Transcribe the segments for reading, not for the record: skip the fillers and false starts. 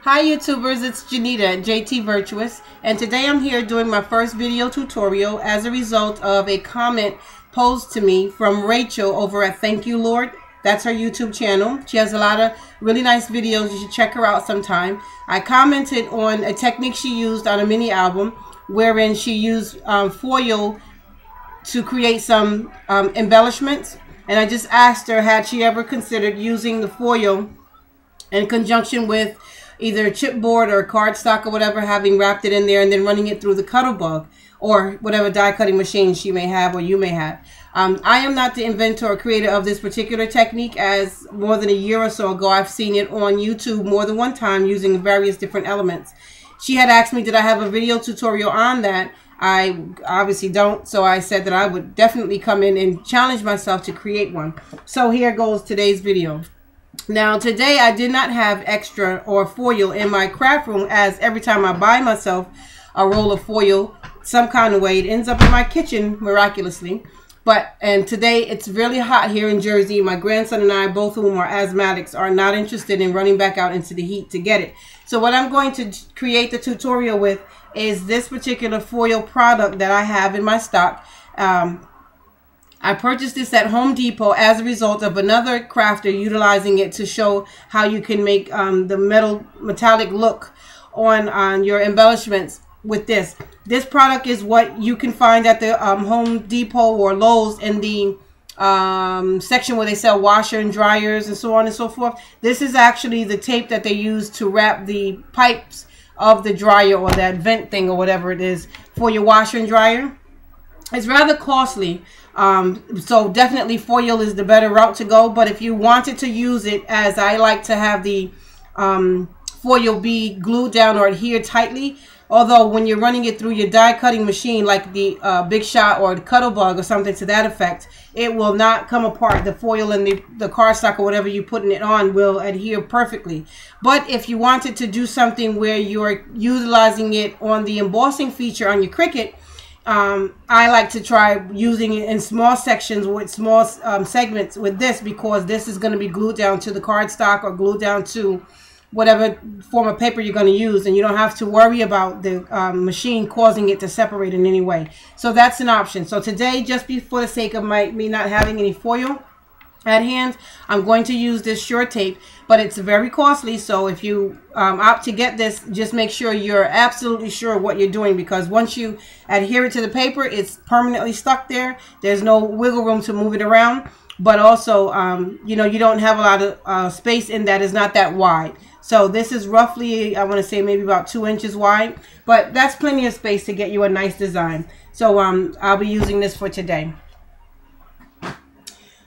Hi YouTubers, it's Janita, JT Virtuous, and today I'm here doing my first video tutorial as a result of a comment posed to me from Rachel over at Thank You Lord. That's her YouTube channel. She has a lot of really nice videos. You should check her out sometime. I commented on a technique she used on a mini album wherein she used foil to create some embellishments, and I just asked her had she ever considered using the foil in conjunction with either a chipboard or cardstock or whatever, having wrapped it in there and then running it through the Cuttlebug or whatever die cutting machine she may have or you may have. I am not the inventor or creator of this particular technique, as more than a year or so ago I've seen it on YouTube more than one time using various different elements. She had asked me did I have a video tutorial on that. I obviously don't, so I said that I would definitely come in and challenge myself to create one. So here goes today's video. Now today I did not have extra or foil in my craft room, as every time I buy myself a roll of foil some kind of way it ends up in my kitchen miraculously. And today it's really hot here in Jersey. My grandson and I, both of whom are asthmatics, are not interested in running back out into the heat to get it. So what I'm going to create the tutorial with is this particular foil product that I have in my stock. I purchased this at Home Depot as a result of another crafter utilizing it to show how you can make the metallic look on your embellishments with this. This product is what you can find at the Home Depot or Lowe's in the section where they sell washer and dryers and so on and so forth. This is actually the tape that they use to wrap the pipes of the dryer or that vent thing or whatever it is for your washer and dryer. It's rather costly, so definitely foil is the better route to go. But if you wanted to use it, as I like to have the foil be glued down or adhere tightly, although when you're running it through your die cutting machine like the Big Shot or the Cuttlebug or something to that effect, it will not come apart. The foil and the cardstock or whatever you're putting it on will adhere perfectly. But if you wanted to do something where you're utilizing it on the embossing feature on your Cricut, I like to try using it in small sections with small segments with this, because this is going to be glued down to the cardstock or glued down to whatever form of paper you're going to use, and you don't have to worry about the machine causing it to separate in any way. So that's an option. So today, just for the sake of me not having any foil at hand, I'm going to use this short tape, but it's very costly. So if you opt to get this, just make sure you're absolutely sure what you're doing, because once you adhere it to the paper, it's permanently stuck there. There's no wiggle room to move it around. But also, you know, you don't have a lot of space in that is not that wide. So this is roughly, I want to say maybe about 2 inches wide, but that's plenty of space to get you a nice design. So I'll be using this for today.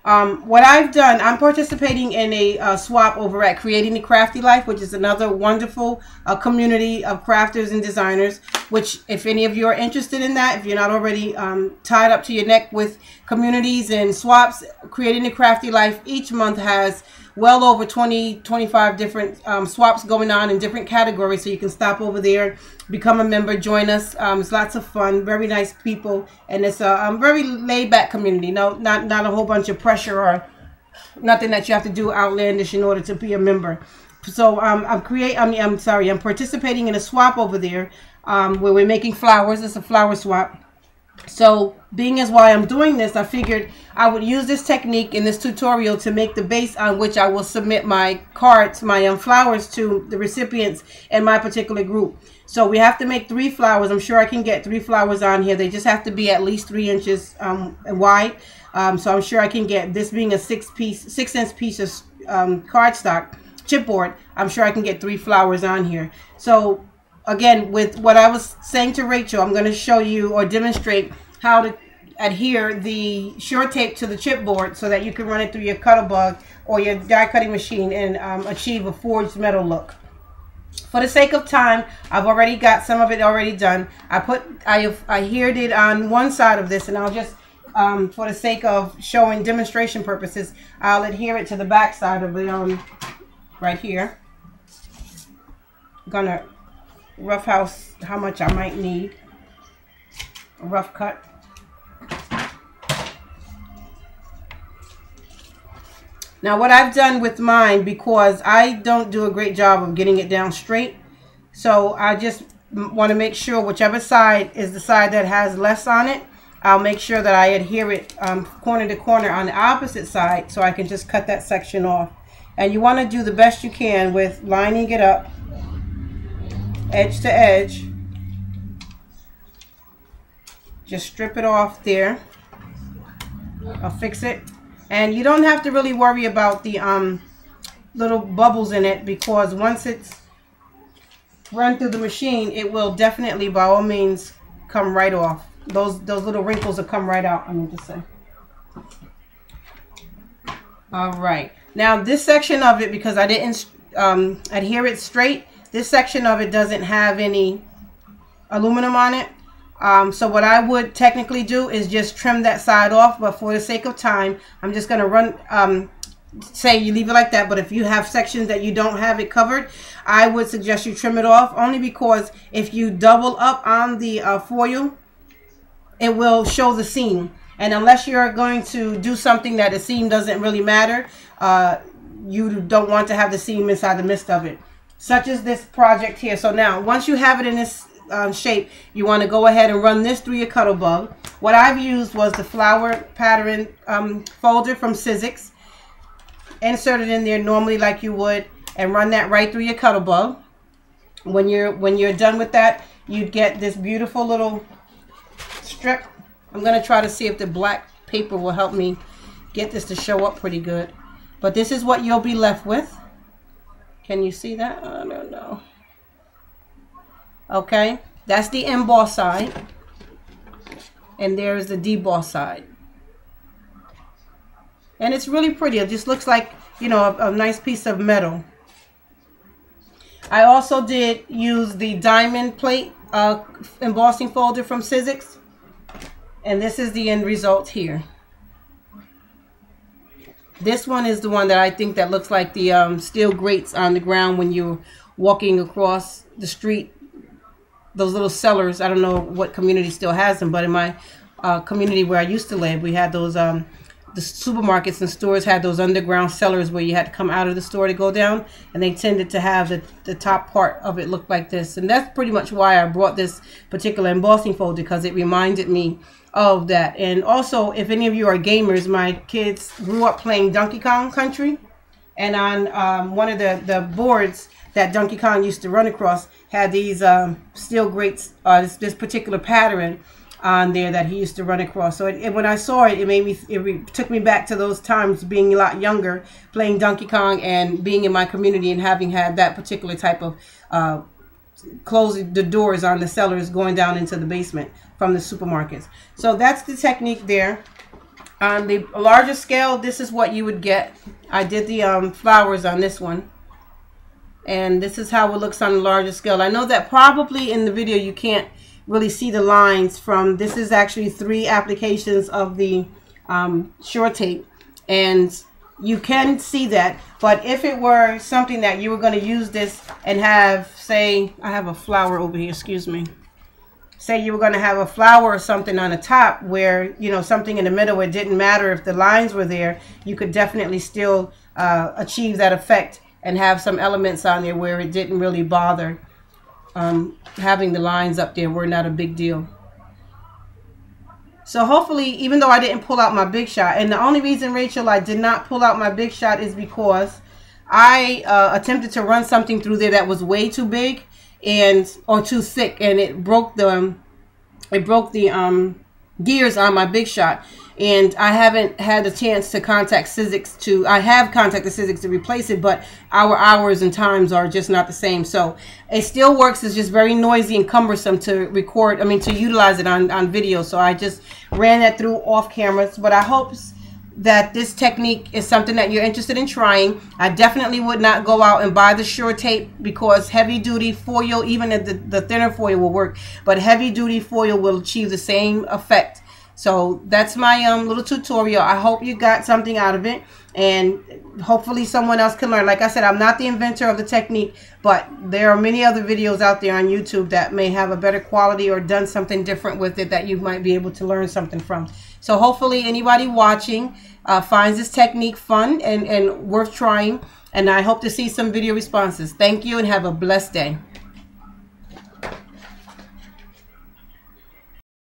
What I've done, I'm participating in a swap over at Creating the Crafty Life, which is another wonderful community of crafters and designers, which if any of you are interested in that, if you're not already tied up to your neck with communities and swaps, Creating the Crafty Life each month has well over 20-25 different swaps going on in different categories. So you can stop over there, become a member, join us. It's lots of fun, very nice people, and it's a very laid-back community. No, not a whole bunch of pressure or nothing that you have to do outlandish in order to be a member. So I'm participating in a swap over there where we're making flowers. It's a flower swap. So being as why I'm doing this, I figured I would use this technique in this tutorial to make the base on which I will submit my cards, my flowers to the recipients in my particular group. So we have to make 3 flowers. I'm sure I can get 3 flowers on here. They just have to be at least 3 inches wide. So I'm sure I can get, this being a 6-inch piece of cardstock chipboard, I'm sure I can get 3 flowers on here. So again, with what I was saying to Rachel, I'm going to show you or demonstrate how to adhere the short tape to the chipboard so that you can run it through your Cuttlebug or your die cutting machine and achieve a forged metal look. For the sake of time, I've already got some of it already done. I adhered it on one side of this, and I'll just for the sake of showing demonstration purposes, I'll adhere it to the back side of it right here. I'm gonna roughhouse how much I might need, a rough cut. Now what I've done with mine, because I don't do a great job of getting it down straight, so I just want to make sure whichever side is the side that has less on it, I'll make sure that I adhere it corner to corner on the opposite side, so I can just cut that section off. And you want to do the best you can with lining it up edge to edge. Just strip it off there. I'll fix it. And you don't have to really worry about the little bubbles in it, because once it's run through the machine, it will definitely, by all means, come right off. Those little wrinkles will come right out, I mean to say. All right. Now this section of it, because I didn't adhere it straight, this section of it doesn't have any aluminum on it. So what I would technically do is just trim that side off, but for the sake of time, I'm just going to run, say you leave it like that, but if you have sections that you don't have it covered, I would suggest you trim it off, only because if you double up on the foil, it will show the seam. And unless you're going to do something that the seam doesn't really matter, you don't want to have the seam inside the midst of it, such as this project here. So now, once you have it in this shape, you want to go ahead and run this through your Cuttlebug. What I've used was the flower pattern folder from Sizzix. Insert it in there normally like you would, and run that right through your Cuttlebug. When you're done with that, you get this beautiful little strip. I'm going to try to see if the black paper will help me get this to show up pretty good. But this is what you'll be left with. Can you see that? I don't know. Okay, that's the emboss side, and there's the deboss side, and it's really pretty. It just looks like, you know, a nice piece of metal. I also did use the diamond plate embossing folder from Sizzix, and this is the end result here. This one is the one that I think that looks like the steel grates on the ground when you're walking across the street. Those little cellars, I don't know what community still has them, but in my community where I used to live, we had those, the supermarkets and stores had those underground cellars where you had to come out of the store to go down, and they tended to have the top part of it look like this. And that's pretty much why I brought this particular embossing folder, because it reminded me of that. And also, if any of you are gamers, my kids grew up playing Donkey Kong Country, and on one of the boards that Donkey Kong used to run across had these steel grates, this particular pattern on there that he used to run across. So when I saw it, it took me back to those times, being a lot younger, playing Donkey Kong and being in my community and having had that particular type of closing the doors on the cellars going down into the basement from the supermarkets. So that's the technique there. On the larger scale, this is what you would get. I did the flowers on this one, and this is how it looks on the larger scale. I know that probably in the video you can't really see the lines from, this is actually 3 applications of the Sure Tape, and you can see that. But if it were something that you were going to use this and have, say, I have a flower over here, excuse me. Say you were going to have a flower or something on the top where, you know, something in the middle, it didn't matter if the lines were there, you could definitely still achieve that effect and have some elements on there where it didn't really bother. Having the lines up there were not a big deal. So hopefully, even though I didn't pull out my Big Shot, and the only reason, Rachel, I did not pull out my Big Shot is because I attempted to run something through there that was way too big or too thick, and it broke the gears on my Big Shot. And I haven't had a chance to contact Sizzix I have contacted Sizzix to replace it, but our hours and times are just not the same. So it still works. It's just very noisy and cumbersome to record, to utilize it on video. So I just ran that through off cameras. But I hope that this technique is something that you're interested in trying. I definitely would not go out and buy the Sure Tape, because heavy duty foil, even the thinner foil will work, but heavy duty foil will achieve the same effect. So that's my little tutorial. I hope you got something out of it, and hopefully someone else can learn. Like I said, I'm not the inventor of the technique, but there are many other videos out there on YouTube that may have a better quality or done something different with it that you might be able to learn something from. So hopefully anybody watching finds this technique fun and worth trying. And I hope to see some video responses. Thank you and have a blessed day.